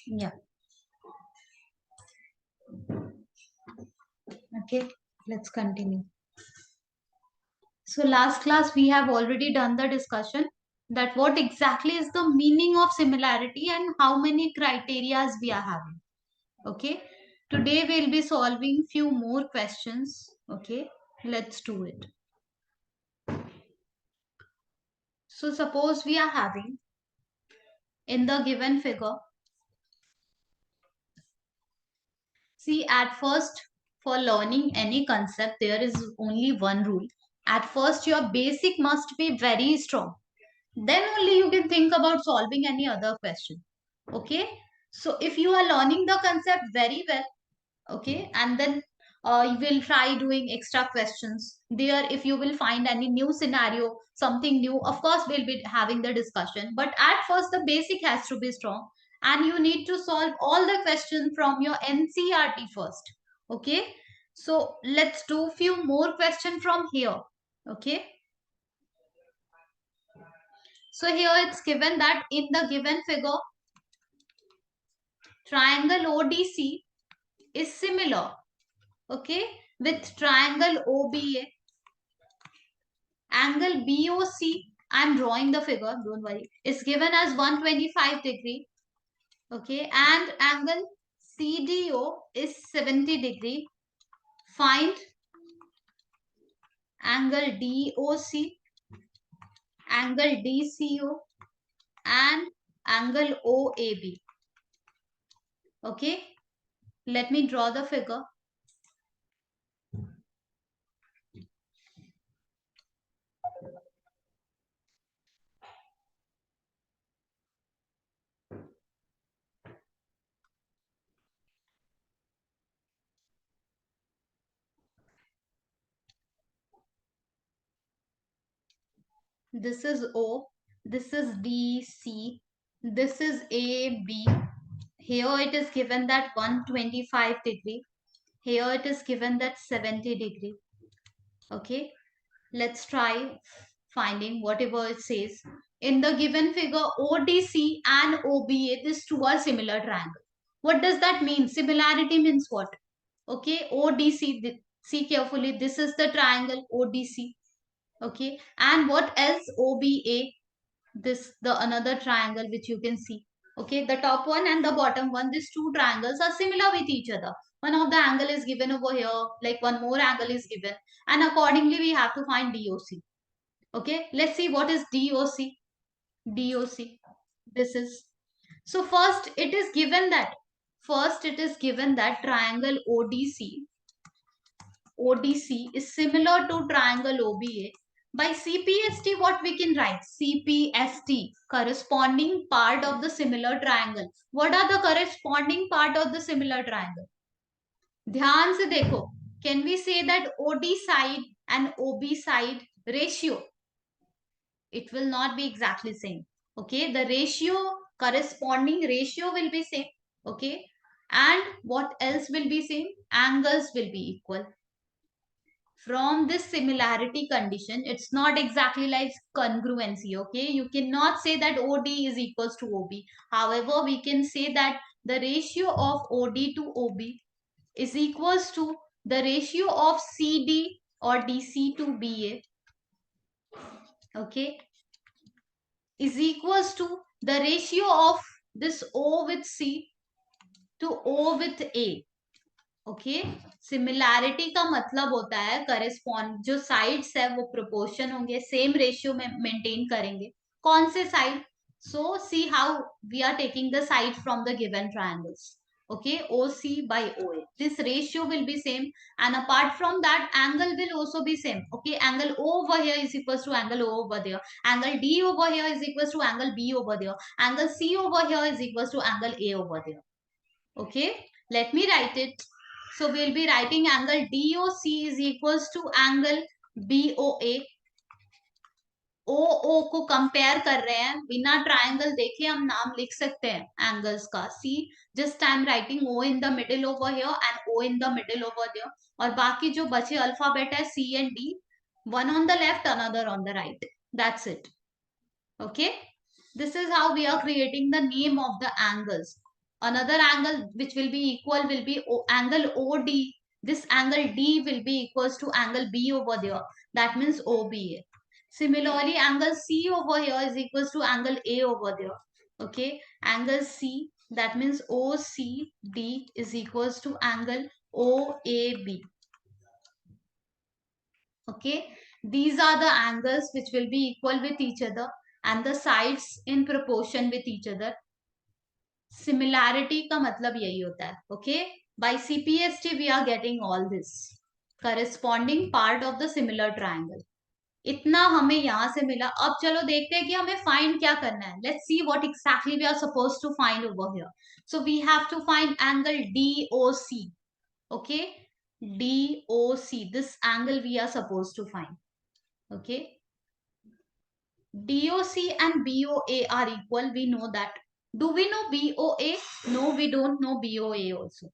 Yeah. Okay, let's continue. So last class we have already done the discussion that what exactly is the meaning of similarity and how many criterias we are having. Okay. Today we'll be solving few more questions. Okay. Let's do it. So suppose we are having in the given figure. See, at first, for learning any concept, there is only one rule. At first, your basic must be very strong. Then only you can think about solving any other question. Okay. So if you are learning the concept very well, okay, and then you will try doing extra questions there. If you will find any new scenario, something new, of course we'll be having the discussion, but at first the basic has to be strong, and you need to solve all the questions from your NCERT first. Okay, so let's do few more questions from here. Okay, so here it's given that in the given figure, triangle ODC is similar, okay, with triangle OBA. Angle BOC, I'm drawing the figure, don't worry, is given as 125 degree. Okay, and angle CDO is 70 degree. Find angle DOC, angle DCO, and angle OAB. Okay, let me draw the figure. This is O, this is DC, this is AB. Here it is given that 125 degree. Here it is given that 70 degree. Okay, let's try finding whatever it says. In the given figure, ODC and OBA, these two are similar triangle. What does that mean? Similarity means what? Okay, ODC, see carefully, this is the triangle ODC. Okay, and what else? OBA, this the another triangle which you can see. Okay, the top one and the bottom one, these two triangles are similar with each other. One of the angle is given over here, like one more angle is given, and accordingly we have to find DOC. Okay, let's see what is DOC. DOC, this is, so first it is given that triangle ODC is similar to triangle OBA. By CPST, what we can write? CPST, corresponding part of the similar triangle. What are the corresponding part of the similar triangle? ध्यान से देखो. Can we say that OD side and OB side ratio? It will not be exactly same. Okay, the ratio, corresponding ratio will be same. Okay, and what else will be same? Angles will be equal. From this similarity condition, it's not exactly like congruency. Okay, you cannot say that OD is equals to OB. However, we can say that the ratio of OD to OB is equals to the ratio of CD or DC to BA. Okay, is equals to the ratio of this O with C to O with A. Okay, similarity का मतलब होता है correspond, जो sides है वो proportion होंगे, same ratio में maintain करेंगे. कौन से side? So see how we are taking the side from the given triangles. Okay, OC by OA, this ratio will be same, and apart from that angle will also be same. Okay, angle O over here is equals to angle O over there, angle D over here is equals to angle B over there, angle C over here is equals to angle A over there. Okay, let me write it. So we'll be writing angle DOC is equals to angle BOA. OO को compare कर रहे हैं, बिना triangle देखे हम नाम लिख सकते हैं एंगल्स का. See, just I am writing O in the middle over here and O in the middle over there, और बाकी जो बचे अल्फाबेट है C and D, one on the left, another on the right. That's it. Okay, this is how we are creating the name of the angles. Another angle which will be equal will be angle OD. This angle D will be equals to angle B over there. That means OBA. Similarly, angle C over here is equals to angle A over there. Okay, angle C, that means OCD is equals to angle OAB. Okay, these are the angles which will be equal with each other and the sides in proportion with each other. Similarity का मतलब यही होता है. Okay, by CPST we are getting all this corresponding part of the similar triangle. इतना हमें यहाँ से मिला. अब चलो देखते हैं कि हमें फाइंड क्या करना है. Let's see what exactly we are supposed to find over here. So we have to find angle DOC. Okay, DOC, this angle we are supposed to find. Okay, DOC and BOA are equal, we know that. Do we know BOA? No, we don't know BOA also.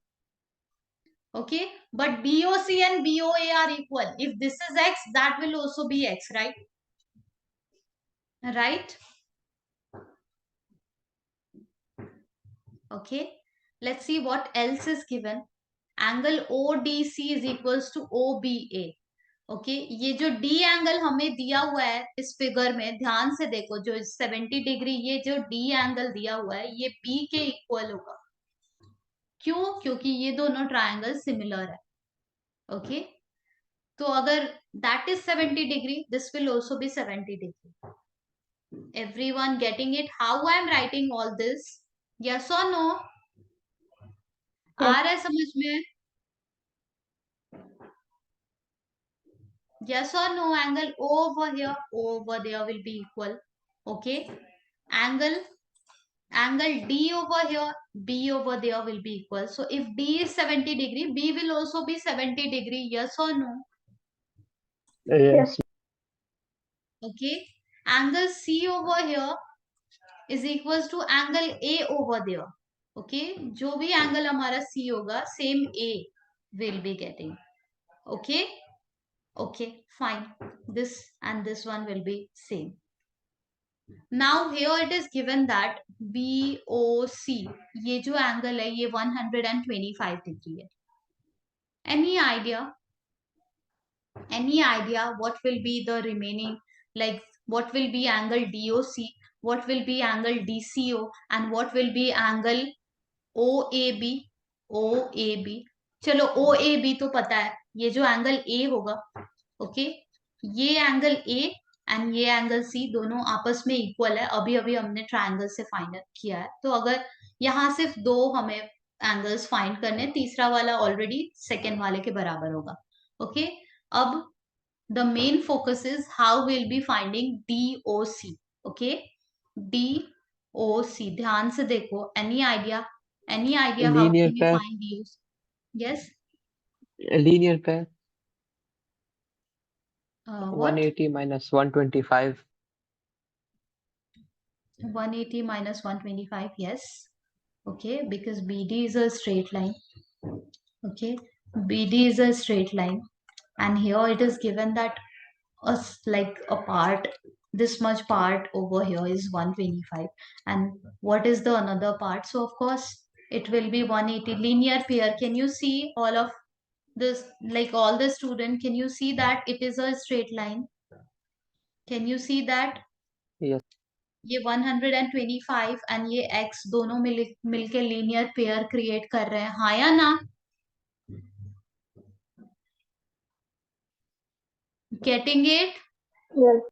Okay, but DOC and BOA are equal. If this is X, that will also be X, right? Right? Okay, let's see what else is given. Angle ODC is equals to OBA. Okay, ये जो D angle हमें दिया हुआ है इस figure में, ध्यान से देखो, जो 70 डिग्री ये जो डी एंगल दिया हुआ है ये बी के इक्वल होगा. क्यों? क्योंकि ये दोनों ट्रायंगल सिमिलर है. ओके, तो अगर that is 70 degree, this will also be 70 degree. Everyone getting it how I am writing all this? Yes और नो? आ रहा है समझ में? Yes or no? Angle O over here, O over there will be equal. Okay, angle D over here, B over there will be equal. So if D is 70 degree, B will also be 70 degree. Yes or no? Yes. Okay, angle C over here is equals to angle A over there. Okay, जो भी angle हमारा C होगा, same A will be getting. Okay, okay, fine. This and this one will be same. Now here it is given that BOC, ये जो angle है ये 125 degree है. Any idea? Any idea what will be the remaining, like what will be angle DOC, what will be angle DCO, and what will be angle OAB? OAB, चलो OAB तो पता है, ये जो एंगल A होगा, okay, ये angle A and ये angle C दोनों आपस में इक्वल है. अभी अभी हमने ट्रायंगल से फाइंड किया है. तो अगर यहाँ सिर्फ दो हमें एंगल्स फाइंड करने, तीसरा वाला ऑलरेडी सेकेंड वाले के बराबर होगा. ओके, अब the main focus is how we'll be finding DOC. Okay, DOC, ध्यान से देखो. Any idea? Any idea how Linear can we pair. find DOC? Yes. Linear pair. What? 180 minus 125. 180 minus 125. Yes. Okay, because BD is a straight line. Okay, BD is a straight line, and here it is given that like a part, this much part over here is 125, and what is the another part? So of course it will be 180. Linear pair, can you see all of this, like all the student, can you see that it is a straight line? Can you see that? Yes. ये 125 and ये x दोनों मिलके linear pair create कर रहे हैं, हाँ या ना? Getting it? Yes.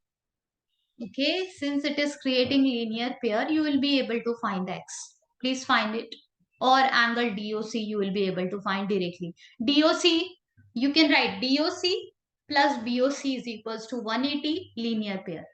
Okay, since it is creating linear pair, you will be able to find x. Please find it. Or angle DOC you will be able to find directly. DOC, you can write DOC plus BOC is equals to 180 linear pair.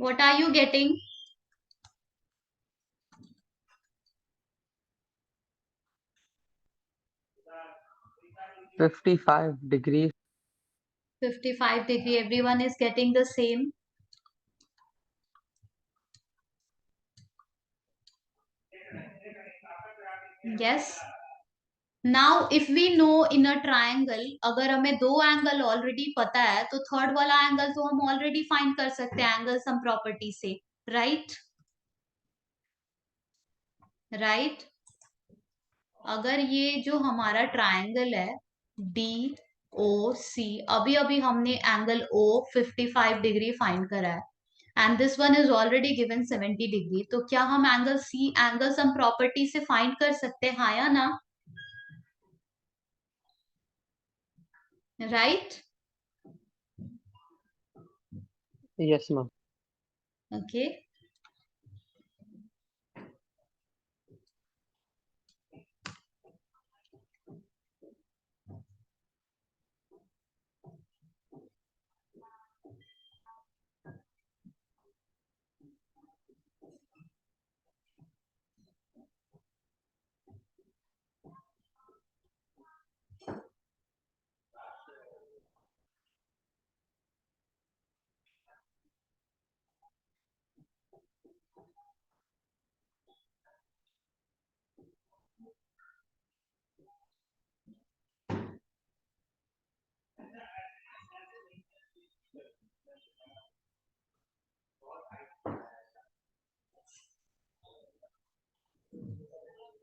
What are you getting? 55 degrees. 55 degree. Everyone is getting the same. Yes. Now if we know in a triangle, अगर हमें दो angle already पता है तो third वाला angle तो हम already find कर सकते हैं एंगल सम प्रॉपर्टी से, राइट? राइट? अगर ये जो हमारा ट्राइंगल है डी ओ सी, अभी अभी हमने एंगल ओ 55 डिग्री फाइंड करा है and this one is already given 70 degree, तो क्या हम angle C angle sum property से फाइंड कर सकते हैं, हाँ या ना? Right? Yes, ma'am. Okay.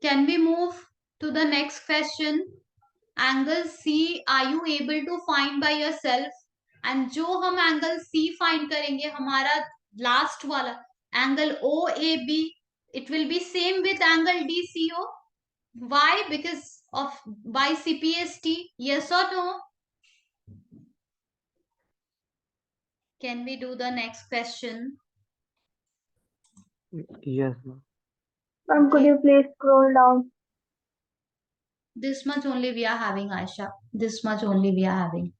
Can we move to the next question? Angle C, are you able to find by yourself? And जो हम angle C find करेंगे, हमारा last वाला angle OAB, it will be same with angle DCO. Why? Because of by CPST. Yes or no? Can we do the next question? Yes, ma'am. Ma'am, could Okay. you please scroll down? This much only we are having, Aisha. This much only we are having.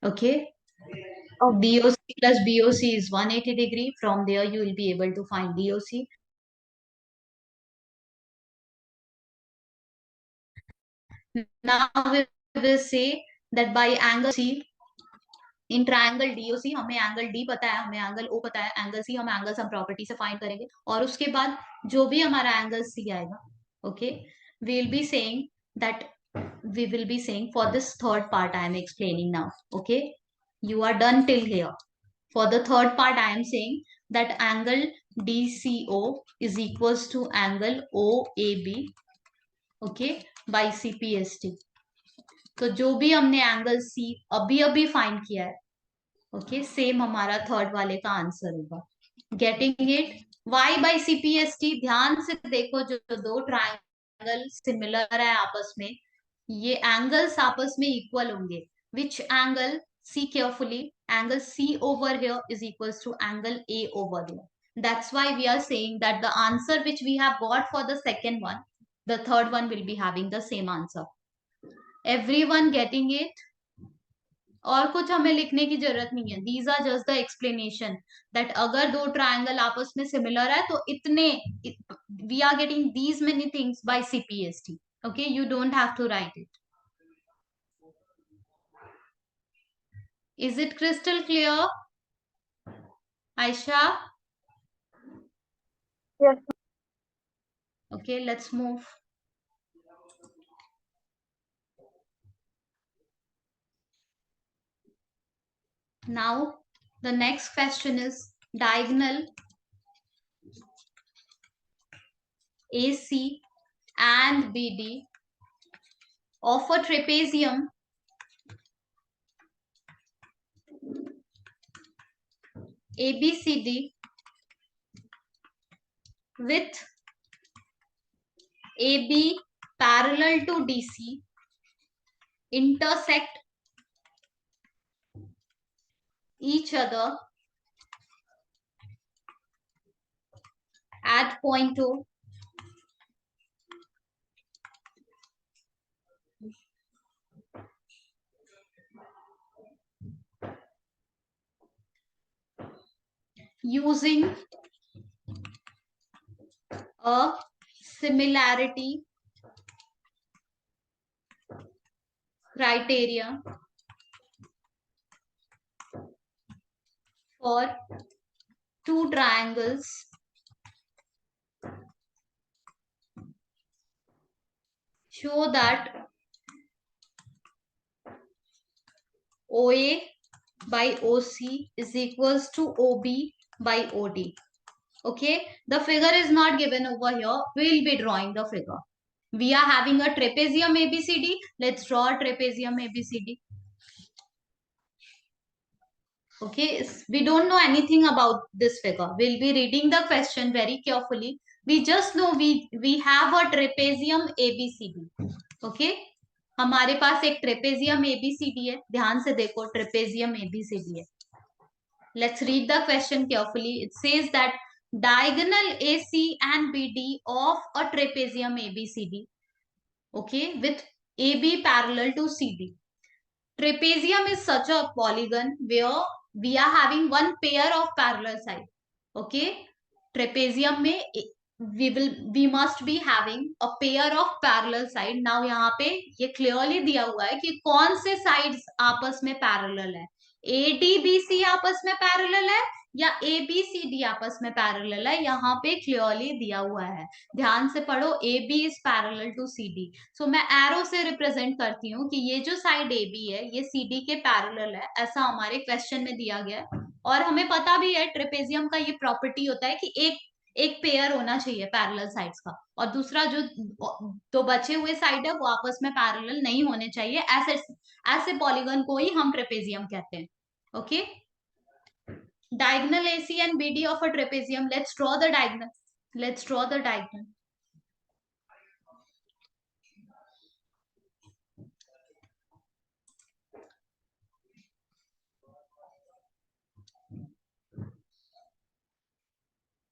Okay. Okay. DOC plus BOC is 180 degree. From there, you will be able to find DOC. Now we will say that by angle C, in triangle DOC हमें angle D पता है, हमें angle O पता है, angle C हम angle sum property से find करेंगे और उसके बाद जो भी हमारा एंगल C आएगा, okay, we will be saying that we will be saying for this third part I am explaining now. Okay, you are done till here. For the third part I am saying that angle DCO is equals to angle OAB, okay, by CPST. तो जो भी हमने angle C अभी अभी find किया है, okay, same हमारा third वाले का आंसर होगा. Getting it? Why by CPST? ध्यान से देखो, जो दो ट्राइंगल सिमिलर है आपस में, ये एंगल्स आपस में इक्वल होंगे. Which angle? See carefully, angle C over here is equals to angle A over there. That's why we are saying that the answer which we have got for the second one, the third one will be having the same answer. Everyone getting it? और कुछ हमें लिखने की जरूरत नहीं है. These are just the explanation that अगर दो ट्राइंगल आपस में सिमिलर है तो इतने, we are getting these many things by CPST. Okay, you don't have to write it. Is it crystal clear, Ayesha? Yes. Okay, let's move. Now, the next question is diagonal AC and BD of a trapezium ABCD with AB parallel to DC intersect each other at point O using a similarity criteria for two triangles show that OA by OC is equals to OB by OD. Okay, the figure is not given over here. We'll be drawing the figure. We are having a trapezium ABCD. Let's draw a trapezium ABCD. Okay, we don't know anything about this figure. We'll be reading the question very carefully. We just know we have a trapezium ABCD. Okay, हमारे पास एक trapezium ABCD है. ध्यान से देखो, trapezium ABCD है. Let's read the question carefully. It says that diagonal AC and BD of a trapezium ABCD, okay, with AB parallel to CD. Trapezium is such a polygon where we are having one pair of parallel side. Okay, trapezium में we must be having a pair of parallel side. Now यहाँ पे ये clearly दिया हुआ है कि कौन से sides आपस में parallel है. ADBC आपस में पैरेलल है या ABCD आपस में पैरेलल है, यहाँ पे क्लियरली दिया हुआ है. ध्यान से पढ़ो. AB is parallel to CD. So मैं एरो से रिप्रेजेंट करती हूँ कि ये जो साइड AB है ये CD के पैरेलल है. ऐसा हमारे क्वेश्चन में दिया गया है. और हमें पता भी है ट्रेपेजियम का ये प्रॉपर्टी होता है कि एक पेयर होना चाहिए पैरेलल साइड्स का, और दूसरा जो दो बचे हुए साइड है वो आपस में पैरेलल नहीं होने चाहिए. ऐसे पॉलीगन को ही हम ट्रेपेजियम कहते हैं. Okay, diagonal AC and BD of a trapezium. Let's draw the diagonal. Let's draw the diagonal.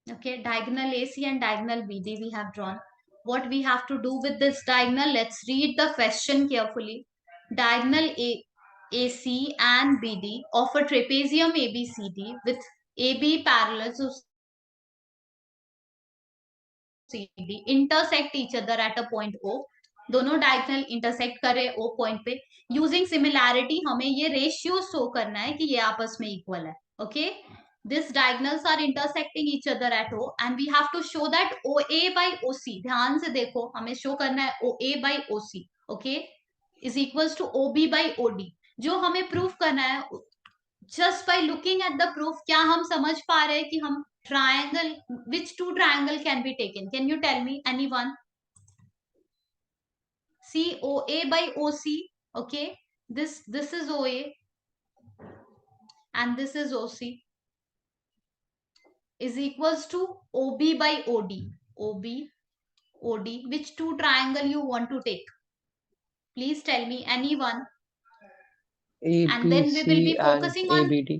Okay, diagonal AC and diagonal BD we have drawn. What we have to do with this diagonal? Let's read the question carefully. Diagonal AC and BD of a trapezium ABCD with AB parallel to CD intersect each other at a point O. दोनों diagonal intersect करे O point पे. Using similarity हमें ये ratio show करना है कि ये आपस में इक्वल है. Okay, this diagonals are intersecting each other at O and we have to show that OA by OC. ध्यान से देखो, हमें शो करना है OA by OC, okay, is equals to OB by OD. जो हमें प्रूफ करना है, just by looking at the proof क्या हम समझ पा रहे हैं कि हम triangle, which two triangle can be taken? Can you tell me anyone? See, OA by OC. Okay, this is OA and this is OC is equals to OB by OD. OB OD, which two triangle you want to take? Please tell me anyone. And then we will be ABC and focusing on ABD.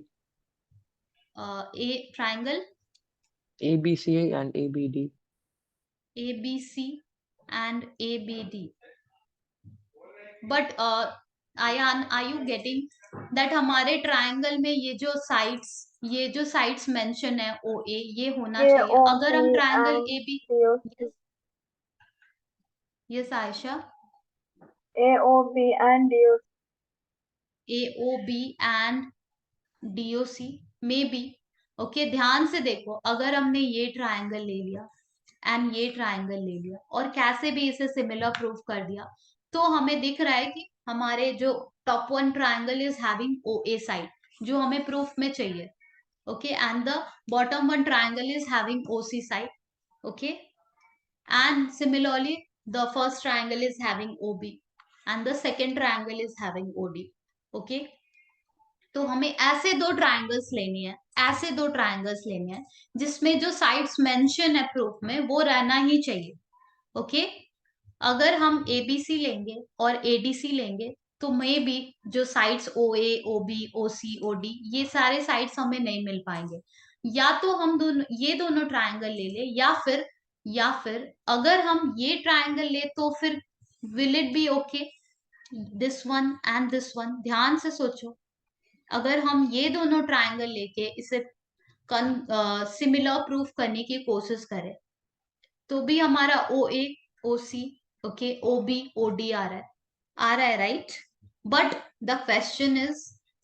A triangle ABC and ABD. ABC and ABD. But Ayan, are you getting that हमारे triangle में ये जो sides mention है OA, ये होना चाहिए. अगर हम triangle AB, yes Ayesha, AOB and DOC. AOB and DOC may be. Okay, ध्यान से देखो, अगर हमने ये ट्राइंगल ले लिया एंड ये ट्राइंगल ले लिया और कैसे भी इसे सिमिलर प्रूफ कर दिया, तो हमें दिख रहा है कि हमारे जो top one triangle is having OA side, जो हमें प्रूफ में चाहिए. Okay, and the bottom one triangle is having OC side. Okay, And similarly, the first triangle is having OB and the second triangle is having OD. Okay. तो हमें ऐसे दो triangles लेनी है, ऐसे दो ट्राइंगल्स लेने हैं जिसमें जो साइड्स मेंशन है प्रूफ में वो रहना ही चाहिए. ओके. अगर हम एबीसी लेंगे और एडीसी लेंगे तो मे बी जो sides O A O B O C O D ये सारे साइड्स हमें नहीं मिल पाएंगे. या तो हम दोनों ये दोनों ट्राइंगल ले ले या फिर अगर हम ये ट्राइंगल ले तो फिर will it be okay this one and this one. ध्यान से सोचो, अगर हम ये दोनों ट्राइंगल लेके इसे सिमिलर प्रूफ करने की कोशिश करें तो भी हमारा O A O C okay O B O D आ रहा है right. But the question is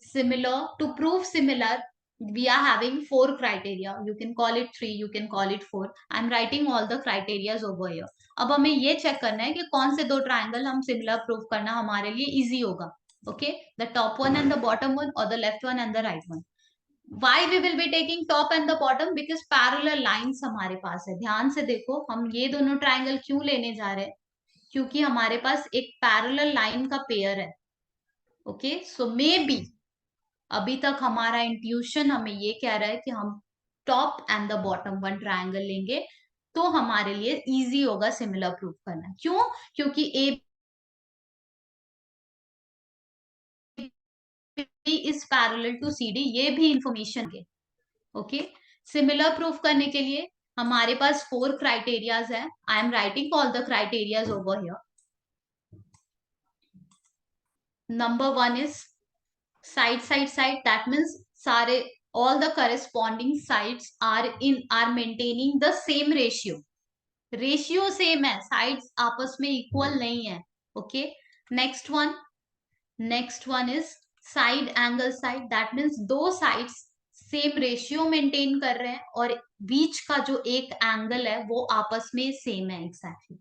similar. To prove similar we are having 4 criteria. You can call it 3, you can call it 4. I'm writing all the criterias over here. अब हमें ये check करना है कि कौन से दो ट्राइंगल हम सिमिलर प्रूफ करना हमारे लिए इजी होगा. Okay, the top one and the bottom one और the left one and the right one. Why we will be taking top and the bottom? Because parallel lines हमारे पास है. ध्यान से देखो, हम ये दोनों ट्राइंगल क्यों लेने जा रहे हैं? क्योंकि हमारे पास एक पैरेलल लाइन का पेयर है. ओके, सो मे बी अभी तक हमारा इंट्यूशन हमें ये कह रहा है कि हम top and the bottom one triangle लेंगे तो हमारे लिए इजी होगा सिमिलर प्रूफ करना. क्यों? क्योंकि A B is parallel to C D, ये भी इंफॉर्मेशन है. ओके, सिमिलर प्रूफ करने के लिए हमारे पास 4 क्राइटेरियाज है. आई am writing all the criterias over here. Number 1 is side side side. That means सारे all the corresponding sides are maintaining the same ratio. Ratio same है, साइड्स आपस में इक्वल नहीं है. Okay, next one is side angle side. That means दो sides same ratio maintain कर रहे हैं और बीच का जो एक एंगल है वो आपस में सेम है एग्जैक्टली.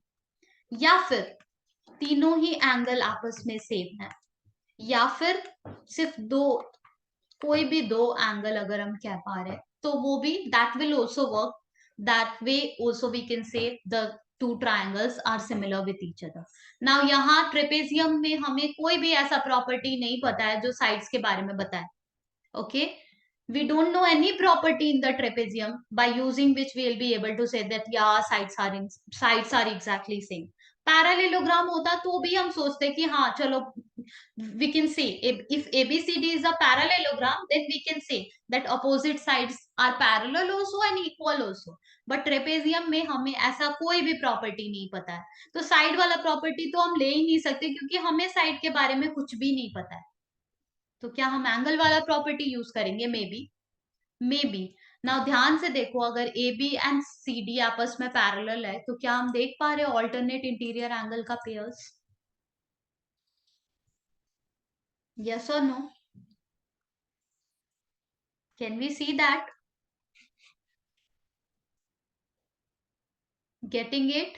या फिर तीनों ही एंगल आपस में सेम है, या फिर सिर्फ दो, कोई भी दो एंगल अगर हम कह पा रहे हैं तो वो भी that will also work. That way also we can say the two triangles are similar with each other. Now यहाँ ट्रेपेजियम में हमें कोई भी ऐसा प्रॉपर्टी नहीं पता है जो साइड्स के बारे में बताए. Okay, we don't know any property in the trapezium by using which we will be able to say that yeah sides are exactly same. Parallelogram होता तो भी हम सोचते कि हाँ चलो we can say if ABCD is a parallelogram then we can say that opposite sides are parallel also and equal also. but trapezium में हमें ऐसा कोई भी प्रॉपर्टी नहीं पता है. तो साइड वाला प्रॉपर्टी तो हम ले ही नहीं सकते क्योंकि हमें साइड के बारे में कुछ भी नहीं पता है. तो क्या हम एंगल वाला प्रॉपर्टी यूज करेंगे? May be. नाउ ध्यान से देखो, अगर A B and C D आपस में पैरेलल है तो क्या हम देख पा रहे हैं ऑल्टरनेट इंटीरियर एंगल का पेयर्स? यस और no? Can we see that? Getting it?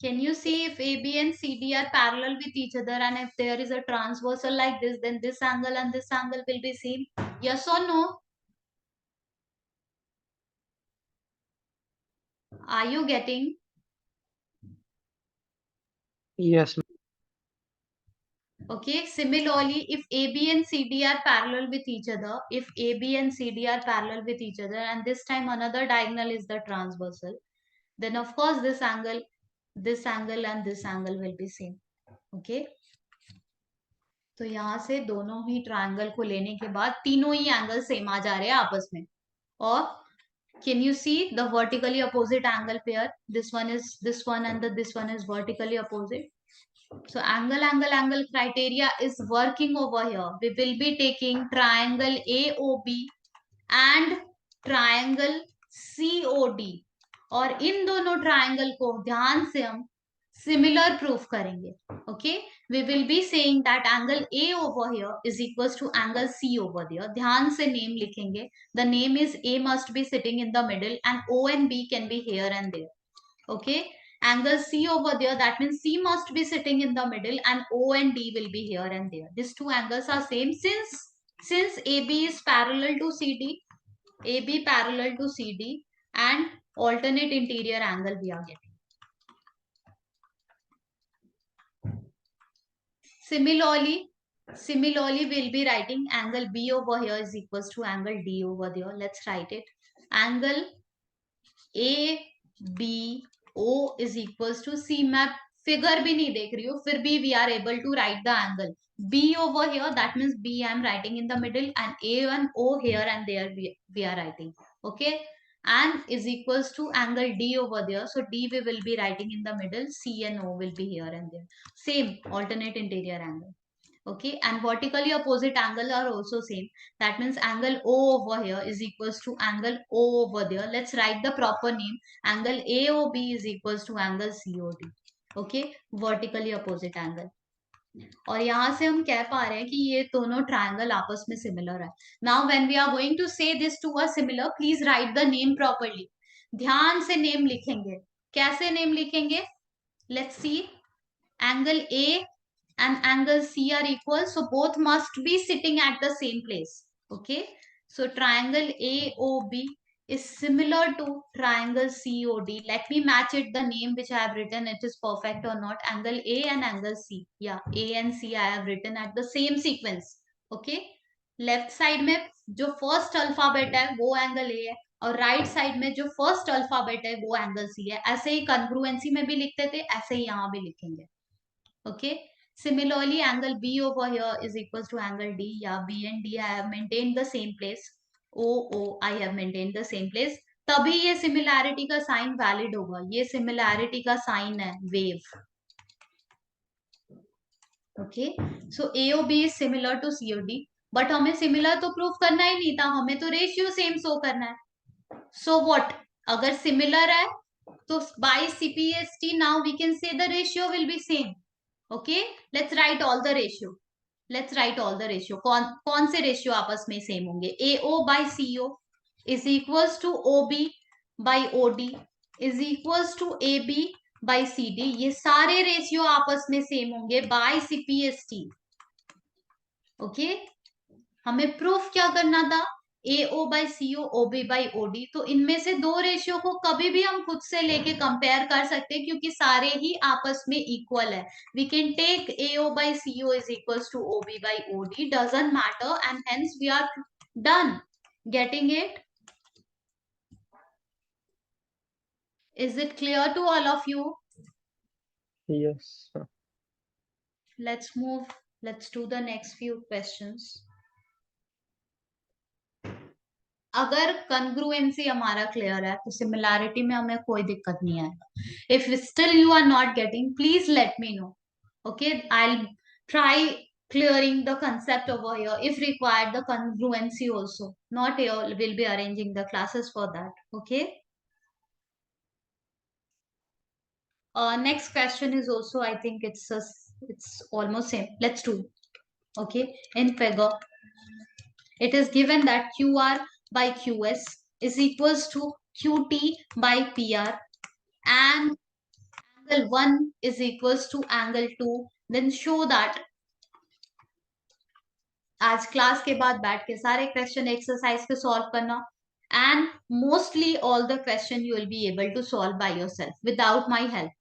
Can you see if AB and CD are parallel with each other and if there is a transversal like this, then this angle and this angle will be same? Yes or no? Are you getting? Yes. Okay, similarly, if AB and CD are parallel with each other, and this time another diagonal is the transversal, then of course this angle and this angle will be same. Okay, तो यहाँ से दोनों ही triangle को लेने के बाद तीनों ही angle same आ जा रहे हैं आपस में. और can you see the vertically opposite angle pair? This one and this one is vertically opposite. So angle criteria is working over here. We will be taking triangle AOB and triangle COD और इन दोनों triangle को ध्यान से हम similar proof करेंगे. Okay, we will be saying that angle A over here is equals to angle C over there. ध्यान से name लिखेंगे. The name is A must be sitting in the middle and O and B can be here and there. Okay, angle C over there, that means C must be sitting in the middle and O and D will be here and there. These two angles are same since AB is parallel to CD, AB parallel to CD and alternate interior angle we are getting. Similarly, we'll be writing angle B over here is equals to angle D over there. Let's write it. Angle ABO is equals to C. मैं figure भी नहीं देख रही हूँ, फिर भी we are able to write the angle B over here. That means B I am writing in the middle, and A and O here and there we are writing. Okay, and is equals to angle D over there. So D we will be writing in the middle. C and O will be here and there. Same alternate interior angle. Okay, and vertically opposite angle are also same. That means angle O over here is equals to angle O over there. Let's write the proper name. Angle AOB is equals to angle COD. Okay, vertically opposite angle. और यहाँ से हम कह पा रहे हैं कि ये दोनों ट्रायंगल आपस में सिमिलर है. Now when we are going to say this to a similar, please write the name properly. ध्यान से नेम लिखेंगे. कैसे नेम लिखेंगे? Let's see. Angle A and angle C are equal, so both must be sitting at the same place. Okay, so triangle AOB is similar to triangle COD. Let me match it, the name which I have written, it is perfect or not. Angle A and angle C. Yeah, A and C I have written at the same sequence. Okay, left side में जो first alphabet है वो angle A है, और right side में जो first alphabet है वो एंगल सी है. ऐसे ही कंग्रुएंसी में भी लिखते थे, ऐसे ही यहाँ भी लिखेंगे. Okay, similarly angle B over here is equals to angle D. Yeah, B and D I have maintained the same place. O I have maintained the same place. तभी ये सिमिलैरिटी का साइन वैलिड होगा. ये similarity का sign है wave. Okay, so AOB is similar to COD, but हमें similar तो proof करना ही नहीं था, हमें तो रेशियो सेम शो करना है. सो व्हाट, अगर सिमिलर है तो by CPST now we can say the ratio will be same. Okay, let's write all the ratio. Let's write all the ratio. कौन से रेशियो आपस में सेम होंगे? AO by CO is equals to OB by OD is equals to AB by CD. ये सारे ratio आपस में same होंगे by CPST. Okay, हमें प्रूफ क्या करना था? AO by CO, OB by OD. तो इनमें से दो रेशियो को कभी भी हम खुद से लेके कंपेयर कर सकते हैं, क्योंकि सारे ही आपस में इक्वल है. We can take AO by CO is equals to OB by OD, doesn't matter, and hence we are done. Getting it? Is it clear to all of you? Yes. Let's move. Let's do the next few questions. अगर कंग्रुएंसी हमारा clear है तो similarity में हमें कोई दिक्कत नहीं आएगा. If still you are not getting, please let me know. Okay, I will try clearing the concept over here. If required, the congruency also. Not here, we'll be arranging the classes for that. Okay. Next question is also, I think it's almost same. Let's do. Okay, in figure, it is given that QR by QS is equals to QT by PR, and angle 1 is equals to angle 2. Then show that. आज class के बाद बैठ के सारे question exercise पे solve करना, and mostly all the question you will be able to solve by yourself without my help.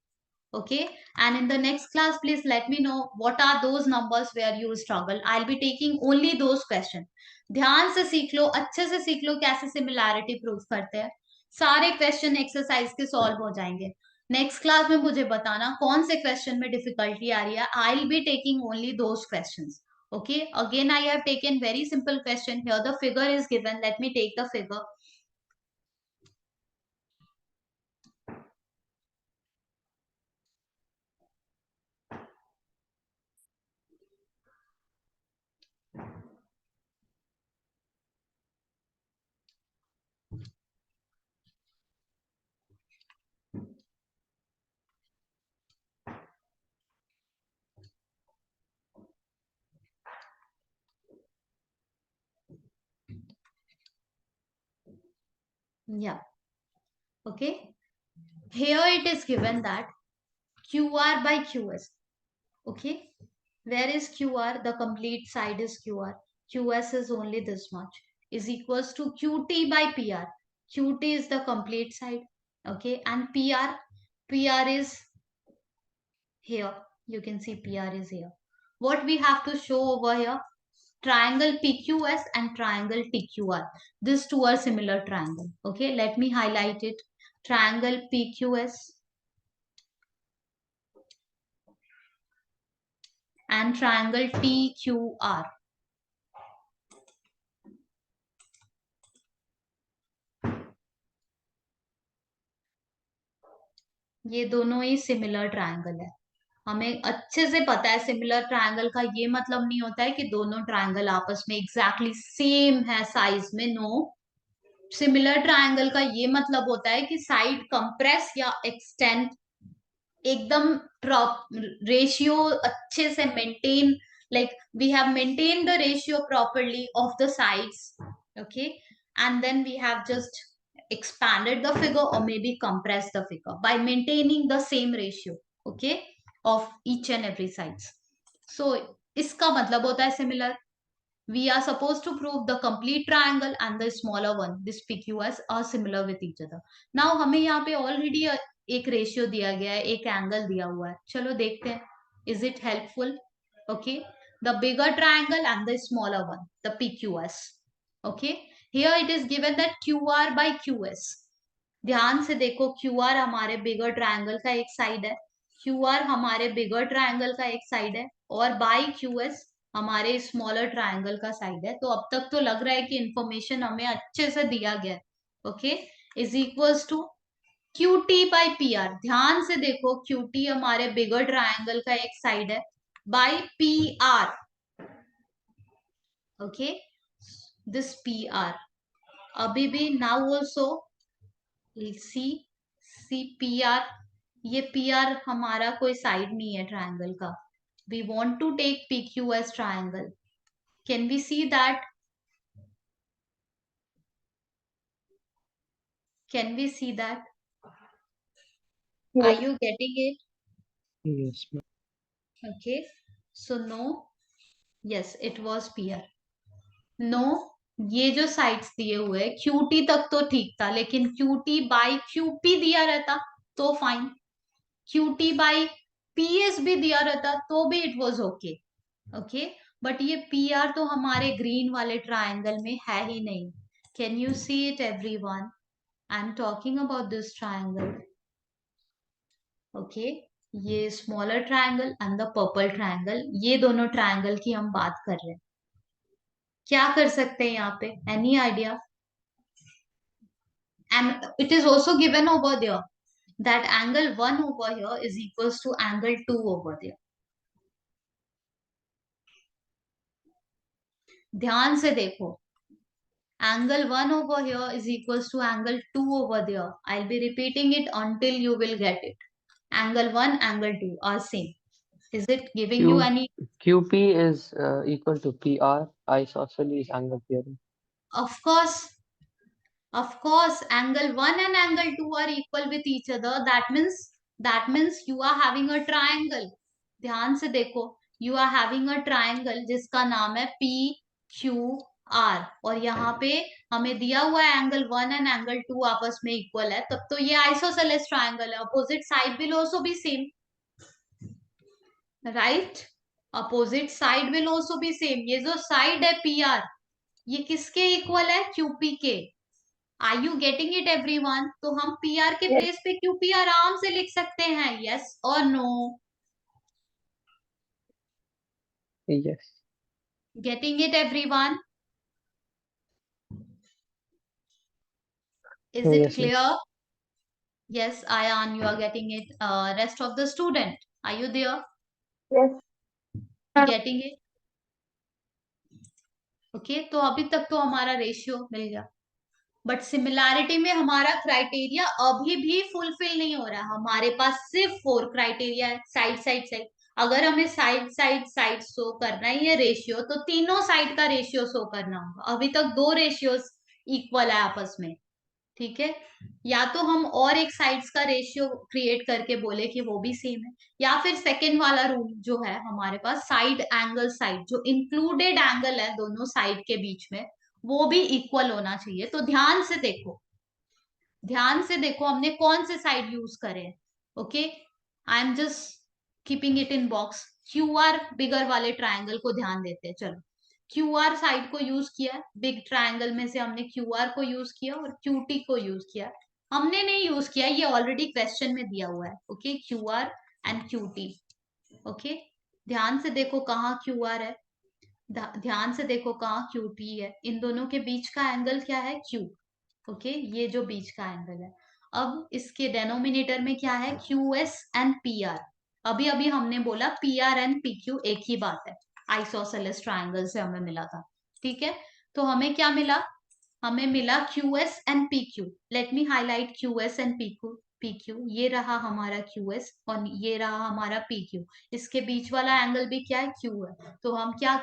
Okay, and in the next class please let me know what are those numbers where you struggle. I'll be taking only those questions. ध्यान से सीख लो, अच्छे से सीख लो कैसे similarity prove करते हैं. सारे क्वेश्चन एक्सरसाइज के सॉल्व हो जाएंगे. नेक्स्ट क्लास में मुझे बताना कौन से क्वेश्चन में डिफिकल्टी आ रही है. I will be taking only those questions. Okay, again I have taken very simple question here. The figure is given. Let me take the figure. Yeah. Okay. Here it is given that QR by QS. Okay. Where is QR? The complete side is QR. QS is only this much. Is equals to QT by PR. QT is the complete side. Okay, and PR is here. You can see PR is here. What we have to show over here? Triangle PQS and triangle TQR. These two are similar triangle. Okay, let me highlight it. Triangle PQS and triangle TQR. ये दोनों ही similar triangle है. हमें अच्छे से पता है similar triangle का ये मतलब नहीं होता है कि दोनों ट्रायंगल आपस में एग्जैक्टली सेम है साइज में. नो, सिमिलर ट्रायंगल का ये मतलब होता है कि साइड कंप्रेस या एक्सटेंड एकदम रेशियो अच्छे से maintain, like we have maintained the ratio properly of the sides. Okay, and then we have just expanded the figure or maybe compressed the figure by maintaining the same ratio, okay, of each and every sides. So इसका मतलब होता है similar. We are supposed to prove the complete triangle and the smaller one, this PQS, are similar with each other. Now हमें यहाँ पे already एक ratio दिया गया है, एक एंगल दिया हुआ है. चलो देखते हैं. Is it helpful? Okay, the bigger triangle and the smaller one, the PQS. Okay, here it is given that QR by QS. ध्यान से देखो, QR हमारे बिगर ट्रायंगल का एक साइड है, QR हमारे बिगर ट्रायंगल का एक साइड है, और बाई QS हमारे स्मॉलर ट्रायंगल का साइड है. तो अब तक तो लग रहा है कि इंफॉर्मेशन हमें अच्छे से दिया गया है. Okay, is equals to QT by PR. ध्यान से देखो, QT हमारे बिगर ट्रायंगल का एक साइड है, by PR. Okay, this PR अभी भी नाउ ऑल्सो सी PR. ये PR हमारा कोई साइड नहीं है ट्रायंगल का. We want to take PQ as triangle. Can we see that? Can we see that? Are Yes. you getting it? Yes, ma'am. Okay. So no. Yes, it was PR. No. ये जो sides दिए हुए हैं, QT तक तो ठीक था, लेकिन QT बाई QP दिया रहता तो फाइन. QT बाई PS भी दिया रहता तो भी it was okay. Okay, but ये PR तो हमारे ग्रीन वाले ट्रायंगल में है ही नहीं. Can you see it everyone? I am talking about this triangle. Okay, ये smaller triangle and the purple triangle, ये दोनों ट्रायंगल की हम बात कर रहे हैं. क्या कर सकते हैं यहाँ पे? Any idea? And it is also given over there that angle 1 over here is equals to angle 2 over there. ध्यान से देखो, angle 1 over here is equals to angle 2 over there. I'll be repeating it until you will get it. Angle 1, angle 2 are same. Is it giving you any? QP is equal to PR. Isosceles angle theorem. Of course, angle 1 and angle 2 are equal with each other. That means you are having a triangle. ध्यान से देखो, you are having a triangle जिसका नाम है PQR, और यहाँ पे हमें दिया हुआ है एंगल 1 एंड एंगल 2 आपस में इक्वल है, तब तो ये आइसोसेलेस ट्रायंगल है. Opposite side will also be same, right? Opposite side will also be same. ये जो साइड है PR, ये किसके इक्वल है? QP के. Are you getting it everyone? तो हम PR के Yes. प्लेस पे QP आराम से लिख सकते हैं. यस और no? Yes. Getting it everyone? Is it Yes, clear? miss. Yes, Ayan, you are getting it. Rest of the student, are you there? Yes. Getting it? Okay, तो अभी तक तो हमारा रेशियो मिल गया, बट सिमिलैरिटी में हमारा criteria अभी भी फुलफिल नहीं हो रहा. हमारे पास सिर्फ 4 क्राइटेरिया है, साइड साइड साइड. अगर हमें साइड साइड साइड शो करना है ये रेशियो, तो तीनों साइड का रेशियो शो करना होगा. अभी तक 2 रेशियोस इक्वल है आपस में. ठीक है, या तो हम और एक साइड्स का रेशियो क्रिएट करके बोले कि वो भी सेम है, या फिर सेकेंड वाला रूल जो है हमारे पास, साइड एंगल साइड, जो इंक्लूडेड एंगल है दोनों साइड के बीच में, वो भी इक्वल होना चाहिए. तो ध्यान से देखो, ध्यान से देखो हमने कौन से साइड यूज करे हैं. Okay, I am just keeping it in box. Q R bigger वाले ट्राइंगल को ध्यान देते हैं. चलो, क्यू आर साइड को यूज किया, बिग ट्राइंगल में से हमने क्यू आर को यूज किया और क्यू टी को यूज किया. हमने नहीं यूज किया, ये ऑलरेडी क्वेश्चन में दिया हुआ है. Okay, Q R and Q T. Okay, ध्यान से देखो कहाँ क्यू आर है, ध्यान से देखो कहाँ क्यू टी है. इन दोनों के बीच का एंगल क्या है? क्यू. ओके, ये जो बीच का एंगल है. अब इसके डेनोमिनेटर में क्या है? Q S and P R. अभी अभी हमने बोला P R and P Q एक ही बात है, आइसोसेलेस ट्राइंगल से हमें मिला था. ठीक है, तो हमें क्या मिला? हमें मिला Q S and P Q. Let me highlight Q S and P Q. ये रहा हमारा क्यू एस और ये रहा हमारा पी क्यू. इसके बीच वाला एंगल भी क्या है? क्यू है. तो हम क्या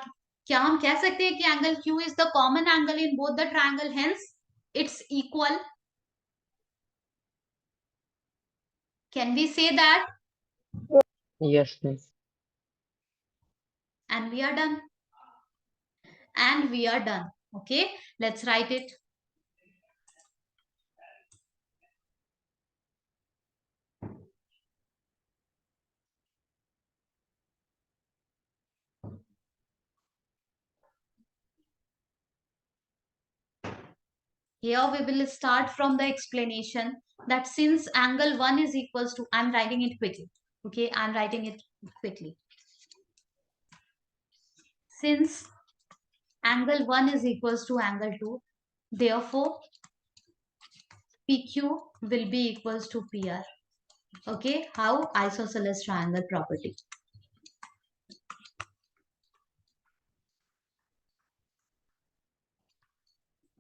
क्या हम कह सकते हैं कि angle Q is the common angle in both the triangle, hence it's equal. Can we say that? Yes, miss. And we are done. And we are done. Okay, let's write it. Here we will start from the explanation that since angle 1 is equals to, I'm writing it quickly. Okay, I'm writing it quickly. Since angle 1 is equals to angle 2, therefore PQ will be equals to PR. Okay, how? Isosceles triangle property.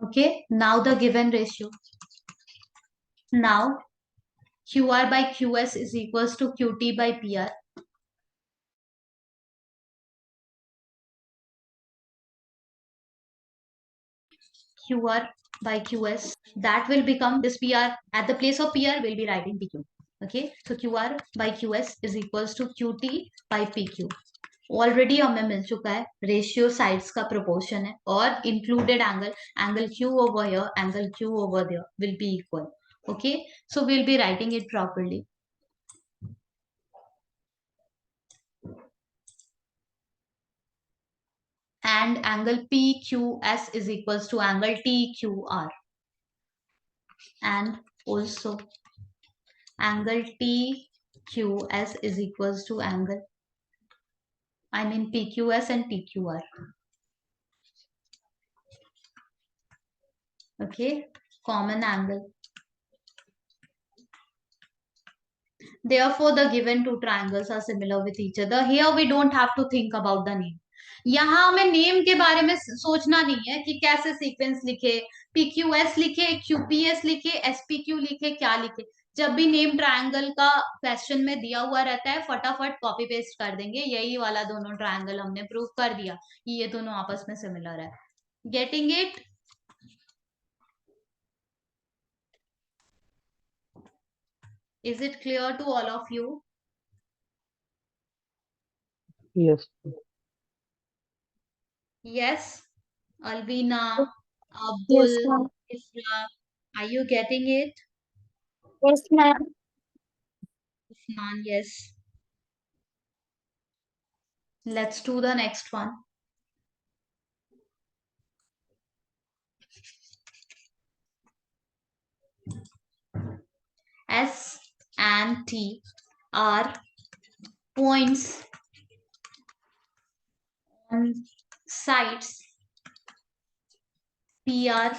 Okay, now the given ratio. Now QR by QS is equals to QT by PR. QR by QS, that will become this PR. At the place of PR, we'll be writing PQ. Okay, so QR by QS is equals to QT by PQ. Already हमें मिल चुका है, ratio sides का proportion है और included angle Q over here, angle Q over there will be equal. Okay, so we'll be writing it properly. And angle PQS is equals to angle TQR. And also angle TQS is equals to angle, I mean PQS and TQR. Okay, common angle. Therefore, the given two triangles are similar with each other. Here we don't have to think about the name. यहाँ हमें name के बारे में सोचना नहीं है कि कैसे सीक्वेंस लिखे, PQS लिखे, QPS लिखे, SPQ लिखे, क्या लिखे. जब भी नेम ट्रायंगल का क्वेश्चन में दिया हुआ रहता है, फटाफट कॉपी पेस्ट कर देंगे. यही वाला दोनों ट्रायंगल हमने प्रूव कर दिया कि ये दोनों आपस में सिमिलर है. Getting it? Is it clear to all of you? Yes. Yes, Alvina, Yes, Abdul, ma'am. Isra, are you getting it? Yes, ma'am. Usman, yes. Let's do the next one. S and T are points on sides PR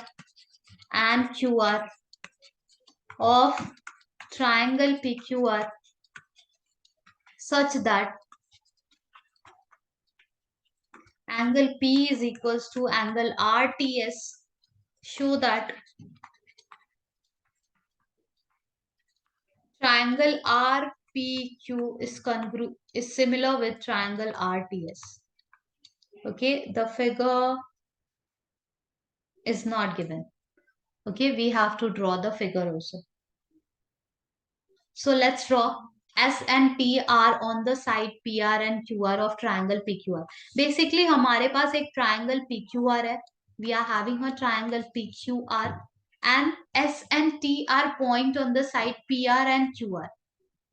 and QR of triangle PQR such that angle P is equals to angle RTS. Show that triangle RPQ is similar with triangle RTS. Okay, the figure is not given. Okay, we have to draw the figure also. So let's draw. S and T are on the side PR and QR of triangle PQR. Basically हमारे पास एक triangle PQR है. We are having a triangle PQR and S and T are point on the side PR and QR.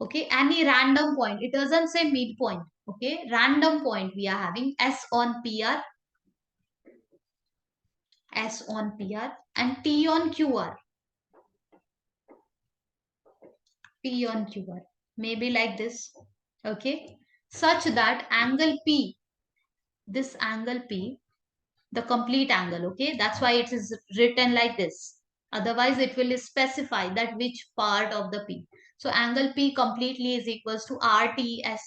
Okay, any random point. It doesn't say midpoint. Okay, random point we are having S on PR, S on PR, and T on QR. P on QR. Maybe like this. Okay, such that angle P, this angle P, the complete angle, okay, that's why it is written like this, otherwise it will specify that which part of the P. So angle P completely is equals to RTS.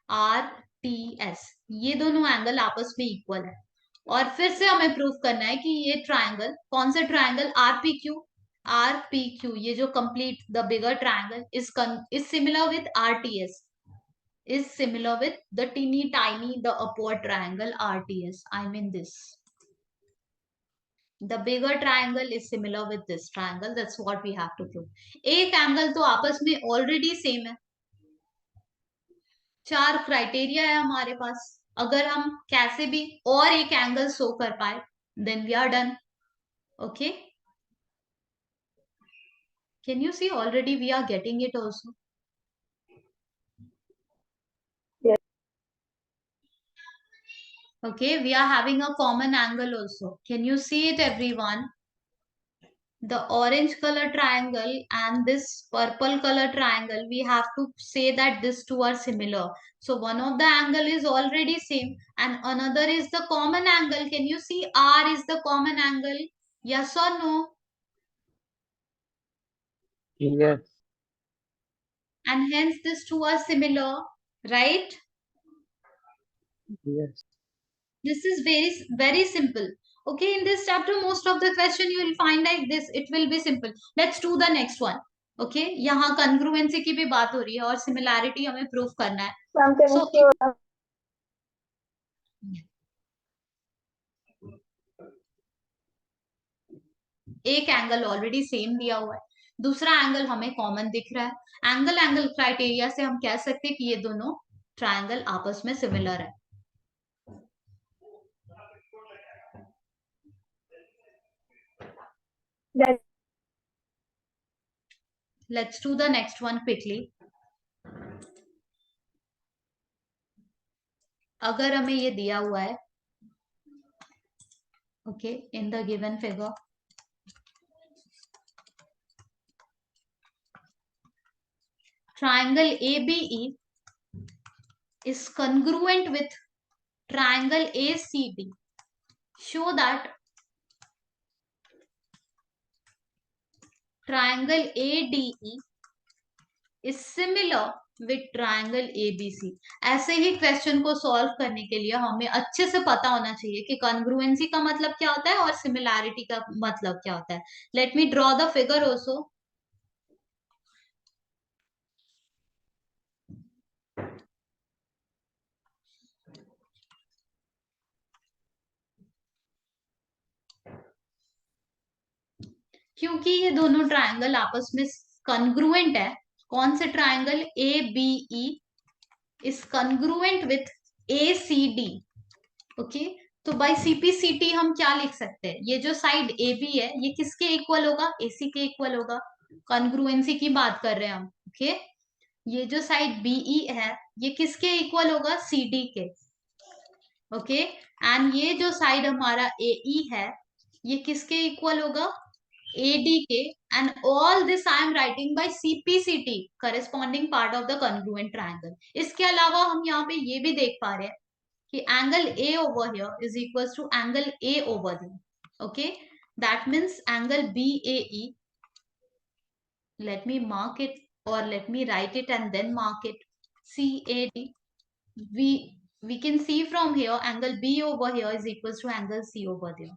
RTS, ये दोनों angle आपस में equal है और फिर से हमें proof करना है कि ये ट्रायंगल, कौन से ट्रायंगल, आरपीक्यू, आरपीक्यू, ये जो complete the bigger triangle is similar with RTS, is similar with the teeny tiny the upward triangle RTS. I mean this. The bigger triangle is similar with this triangle. That's what we have to prove. एक angle तो आपस में already same है, 4 criteria है हमारे पास. अगर हम कैसे भी और एक एंगल शो कर पाए then we are done. Okay, can you see already we are getting it also? Yes. Okay, we are having a common angle also. Can you see it, everyone? The orange color triangle and this purple color triangle, we have to say that these two are similar. So one of the angle is already same and another is the common angle. Can you see R is the common angle? Yes or no? Yes. And hence these two are similar, right? Yes. This is very simple. Okay, in this chapter most of the question you will find like this. It will be simple. Let's do the next one. Okay, यहाँ congruency की भी बात हो रही है और similarity हमें prove करना है. Ma'am, can So you show एक एंगल ऑलरेडी सेम दिया हुआ है, दूसरा एंगल हमें कॉमन दिख रहा है. एंगल एंगल क्राइटेरिया से हम कह सकते हैं कि ये दोनों ट्रायंगल आपस में सिमिलर है. that? Let's do the next one quickly. अगर हमें ये दिया हुआ है, okay, in the given figure, triangle ABE is congruent with triangle ACD. Show that triangle ADE is similar with triangle ABC. ऐसे ही क्वेश्चन को सॉल्व करने के लिए हमें अच्छे से पता होना चाहिए कि कॉन्ग्रुएंसी का मतलब क्या होता है और सिमिलैरिटी का मतलब क्या होता है. Let me draw the figure also. क्योंकि ये दोनों ट्रायंगल आपस में कॉन्ग्रुएंट है. कौन से triangle? ABE is congruent with ACD. Okay, तो बाय CPCT हम क्या लिख सकते हैं? ये जो साइड AB है ये किसके इक्वल होगा? AC के इक्वल होगा. कॉन्ग्रुएंसी की बात कर रहे हैं हम. ओके, ये जो साइड BE है ये किसके इक्वल होगा? CD के. ओके, एंड ये जो साइड हमारा AE है ये किसके इक्वल होगा? AD के. and all this I am writing by CPCT, corresponding part of the congruent triangle. इसके अलावा हम यहाँ पे ये भी देख पा रहे हैं कि angle A over here is equals to angle A over there. Okay, that means angle BAE, let me mark it or let me write it and then mark it, CAD. We can see from here angle B over here is equals to angle C over there.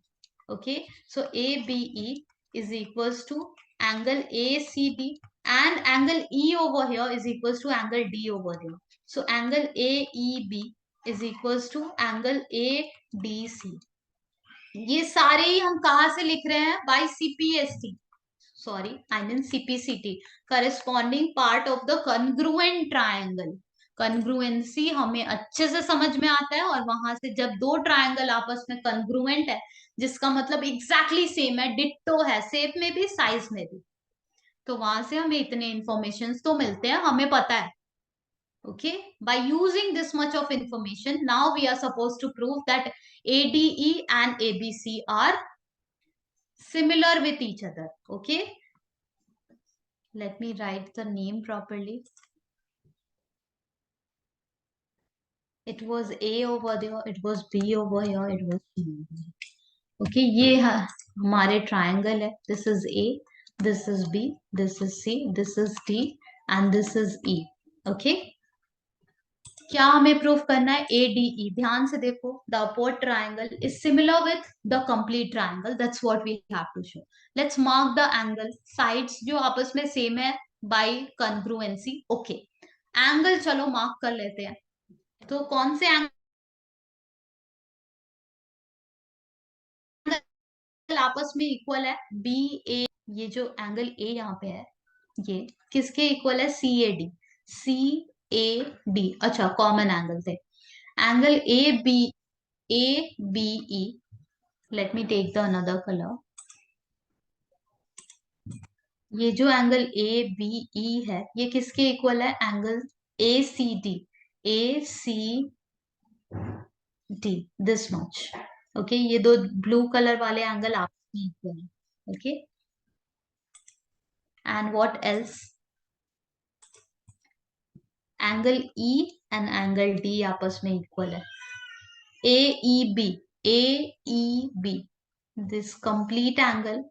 Okay, so ABE is equals to angle ACD and angle E over here is equals to angle D over there. So angle AEB is equals to angle ADC. ये सारे ही हम कहाँ से लिख रहे हैं? By CPST. Sorry, I mean CPCT, corresponding part of the congruent triangle. Congruency हमें अच्छे से समझ में आता है और वहां से जब दो ट्रायंगल आपस में कॉन्ग्रुएंट है जिसका मतलब एग्जैक्टली सेम है, डिट्टो है, शेप में भी साइज में भी। तो वहां से हमें इतने इंफॉर्मेशन तो मिलते हैं, हमें पता है। Okay, by using this much of information, now we are supposed to prove that ADE and ABC are similar with each other. Okay, let me write the name properly. It was A over there, it was B over here, it was C over here. Okay, ये हमारे triangle है. This is A, this is B, this is C, this is D, and this is E. Okay, क्या हमें proof करना है? ADE. ध्यान से देखो, the upward triangle is similar with the complete triangle, that's what we have to show. Let's mark the angle, sides जो आपस में सेम है बाय कॉन्ग्रुएंसी. ओके, एंगल चलो मार्क कर लेते हैं. तो कौन से एंगल आपस में इक्वल है? बी ए, ये जो एंगल ए यहाँ पे है, ये किसके इक्वल है? C A D. C A D, अच्छा कॉमन एंगल थे. Angle A B E. Let me take the another colour. ये जो एंगल ए बी ई है, ये किसके इक्वल है? Angle A C D. A C D, this much. Okay, ये दो ब्लू कलर वाले एंगल आपस में इक्वल है. Okay, and what else? Angle E and angle D आपस में इक्वल है. A E B, A E B, this complete angle,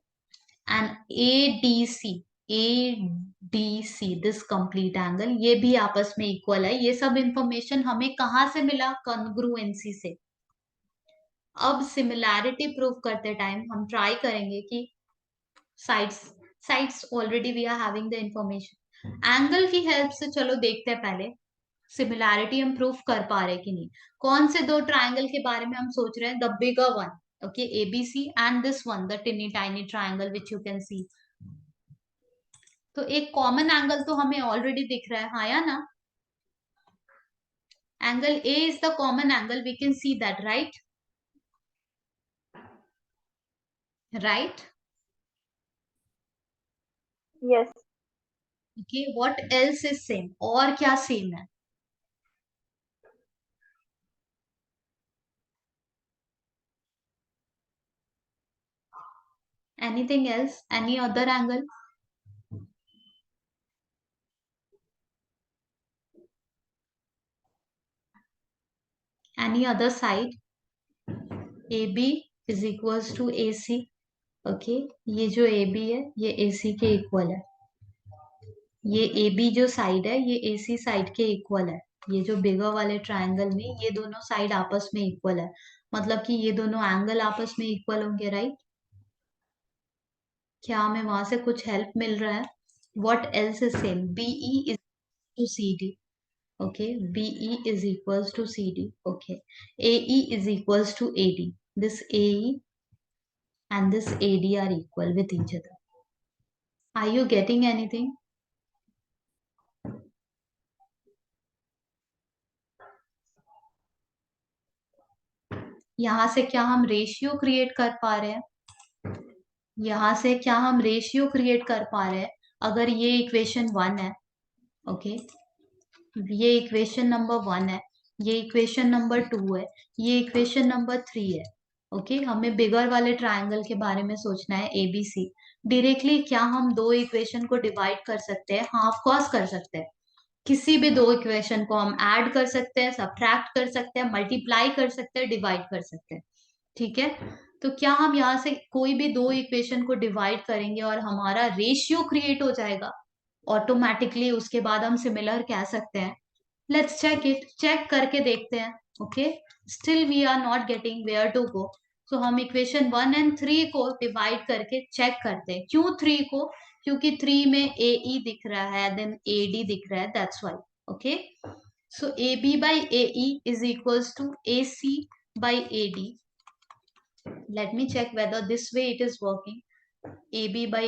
and ADC, ADC, this complete angle, ये भी आपस में इक्वल है. ये सब इंफॉर्मेशन हमें कहां से मिला? कॉन्ग्रुएंसी से. अब सिमिलैरिटी प्रूव करते टाइम हम ट्राई करेंगे कि sides sides already we are having the information. Angle की हेल्प से चलो देखते हैं पहले सिमिलैरिटी हम प्रूफ कर पा रहे कि नहीं. कौन से दो ट्राइंगल के बारे में हम सोच रहे हैं? The bigger one, okay, ABC, and this one, the टिनी tiny triangle which you can see. तो एक कॉमन एंगल तो हमें ऑलरेडी दिख रहा है, हाँ या ना? Angle A is the common angle, we can see that, right? Right. Yes. Okay, what else is same? और क्या सेम है? Anything else? Any other angle? Any other side? AB is equals to AC. Okay, ये जो AB है ये AC के equal है. ये AB जो साइड है ये AC साइड के इक्वल है. ये जो बिगर वाले ट्रायंगल में ये दोनों साइड आपस में इक्वल है, मतलब कि ये दोनों एंगल आपस में इक्वल होंगे, राइट? क्या हमें वहां से कुछ हेल्प मिल रहा है? What else is same? BE is to CD. Okay, BE is equals to CD. Okay, AE is equals to AD. This AE and this AD are equal with each other. Are you getting anything? यहां से क्या हम ratio create कर पा रहे हैं? यहां से क्या हम रेशियो क्रिएट कर पा रहे हैं? अगर ये इक्वेशन 1 है, ओके, ये इक्वेशन नंबर 1 है, ये इक्वेशन नंबर 2 है, ये इक्वेशन नंबर 3 है. ओके, हमें बिगर वाले ट्रायंगल के बारे में सोचना है, ABC. डायरेक्टली क्या हम दो इक्वेशन को डिवाइड कर सकते हैं? हाँ, ऑफ कोर्स कर सकते हैं. किसी भी दो इक्वेशन को हम ऐड कर सकते हैं, सब्ट्रैक्ट कर सकते हैं, मल्टीप्लाई कर सकते हैं, डिवाइड कर सकते हैं. ठीक है, तो क्या हम यहाँ से कोई भी दो इक्वेशन को डिवाइड करेंगे और हमारा रेशियो क्रिएट हो जाएगा ऑटोमेटिकली? उसके बाद हम सिमिलर कह सकते हैं. लेट्स चेक इट, चेक करके देखते हैं. Okay, still we are not getting where to go. So हम इक्वेशन 1 एंड 3 को डिवाइड करके चेक करते हैं. क्यों 3 को? क्योंकि 3 में AE दिख रहा है, देन AD दिख रहा है, that's why. Okay, so AB by AE is equals to AC by AD. Let me check whether this way it is working. AB by,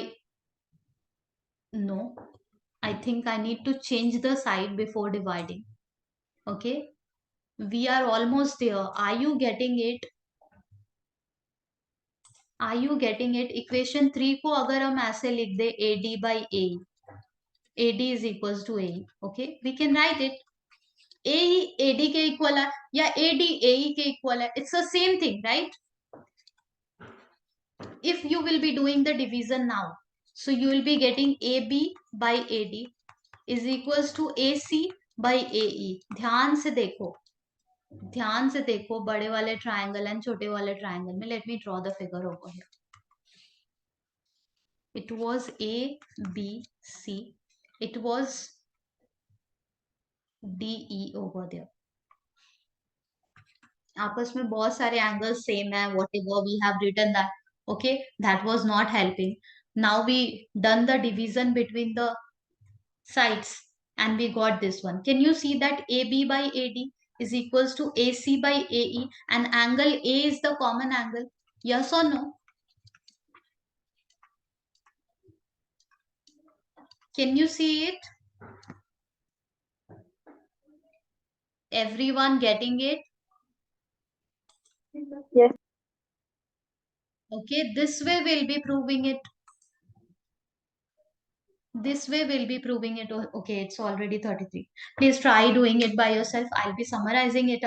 no, I think I need to change the side before dividing. Okay, we are almost there. Are you getting it? Are you getting it? Equation 3 को अगर हम ऐसे लिख दे AD by AE, AD is equals to AE, okay, we can write it. AE AD के equal है या AD AE के equal है, it's the same thing, right? If you will be doing the division now, so you will be getting AB by AD is equals to AC by AE. ध्यान से देखो बड़े वाले triangle and छोटे वाले triangle में. Let me draw the figure over here. It was A, B, C. It was D, E over there. आपस में बहुत सारे एंगल्स सेम है. whatever we have written that, okay, that was not helping. Now we done the division between the sides and we got this one. Can you see that AB by AD is equals to AC by AE and angle A is the common angle? Yes or no? Can you see it? Everyone getting it? Yes. Okay, this way we'll be proving it. This way we'll be proving it. Okay, it's already 33. Please try doing it by yourself. I'll be summarizing it